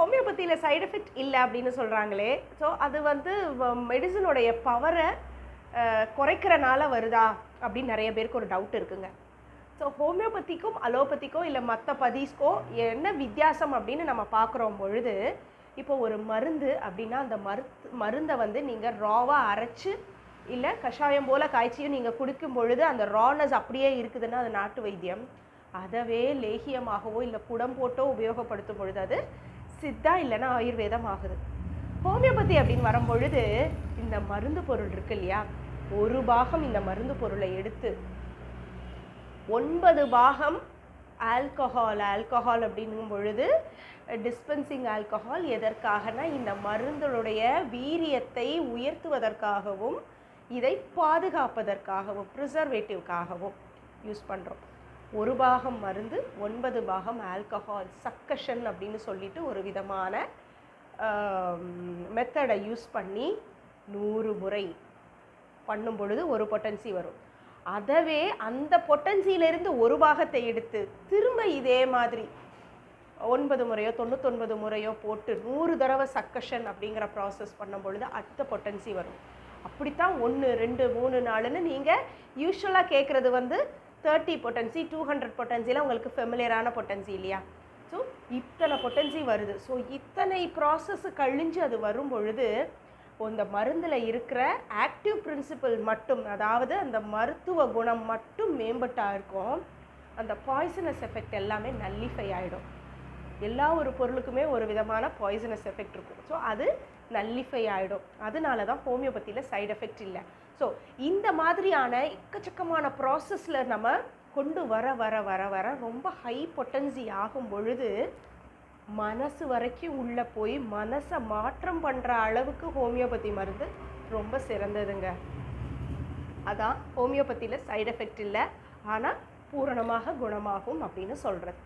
ஹோமியோபதியில் side effect இல்லை அப்படின்னு சொல்கிறாங்களே, ஸோ அது வந்து மெடிசனுடைய பவரை குறைக்கிறனால வருதா அப்படின்னு நிறைய பேருக்கு ஒரு டவுட் இருக்குங்க. ஸோ ஹோமியோபதிக்கும் அலோபதிக்கோ இல்லை மற்ற பதீஸ்க்கோ என்ன வித்தியாசம் அப்படின்னு நம்ம பார்க்குறோம் பொழுது, இப்போ ஒரு மருந்து அப்படின்னா அந்த மருந்தை வந்து நீங்கள் ராவாக அரைச்சி இல்லை கஷாயம் போல் காய்ச்சியும் நீங்கள் குடிக்கும் பொழுது அந்த ரானஸ் அப்படியே இருக்குதுன்னா அது நாட்டு வைத்தியம். அதவே லேகியமாகவோ இல்லை புடம் போட்டோ உபயோகப்படுத்தும் பொழுது அது சித்தா இல்லைன்னா ஆயுர்வேதம் ஆகுது. ஹோமியோபதி அப்படின்னு வரும்பொழுது இந்த மருந்து பொருள் இருக்கு இல்லையா, ஒரு பாகம் இந்த மருந்து பொருளை எடுத்து 9 பாகம் ஆல்கஹால் அப்படிங்கும் பொழுது டிஸ்பென்சிங் ஆல்கஹால் எதற்காகனா இந்த மருந்துடைய வீரியத்தை உயர்த்துவதற்காகவும் இதை பாதுகாப்பதற்காகவும் ப்ரிசர்வேட்டிவ்காகவும் யூஸ் பண்ணுறோம். ஒரு பாகம் மருந்து 9 பாகம் ஆல்கஹால் சக்கஷன் அப்படின்னு சொல்லிட்டு ஒரு விதமான மெத்தடை யூஸ் பண்ணி 100 முறை பண்ணும் பொழுது ஒரு பொட்டன்சி வரும். அதவே அந்த பொட்டன்சியிலிருந்து ஒரு பாகத்தை எடுத்து திரும்ப இதே மாதிரி 9 முறையோ 99 முறையோ போட்டு 100 தடவை சக்கஷன் அப்படிங்கிற ப்ராசஸ் பண்ணும் பொழுது அடுத்த பொட்டன்சி வரும். அப்படித்தான் 1 2 3 4ன்னு நீங்கள் யூஸ்வலாக கேட்குறது வந்து 30 பொட்டன்சி 200 பொட்டன்சியில் உங்களுக்கு ஃபெமிலியரான பொட்டன்சி இல்லையா. ஸோ இத்தனை பொட்டன்சி வருது. ஸோ இத்தனை ப்ராசஸ் கழிஞ்சு அது வரும் பொழுது இந்த மருந்தில் இருக்கிற ஆக்டிவ் பிரின்சிபல் மட்டும், அதாவது அந்த மருத்துவ குணம் மட்டும் மேம்பட்டாக இருக்கும். அந்த பாய்சனஸ் எஃபெக்ட் எல்லாமே நல்லிஃபை ஆகிடும். எல்லா ஒரு பொருளுக்குமே ஒரு விதமான பாய்சனஸ் எஃபெக்ட் இருக்கும். ஸோ அது நல்லிஃபை ஆகிடும். அதனால தான் ஹோமியோபதியில் சைடு எஃபெக்ட் இல்லை. ஸோ இந்த மாதிரியான எக்கச்சக்கமான ப்ராசஸில் நம்ம கொண்டு வர வர வர வர ரொம்ப ஹை பொட்டன்சி ஆகும் பொழுது மனசு வரைக்கும் உள்ளே போய் மனசை மாற்றம் பண்ணுற அளவுக்கு ஹோமியோபதி மருந்து ரொம்ப சிறந்ததுங்க. அதான் ஹோமியோபதியில் சைடு எஃபெக்ட் இல்லை, ஆனால் பூரணமாக குணமாகும் அப்படின்னு சொல்கிறது.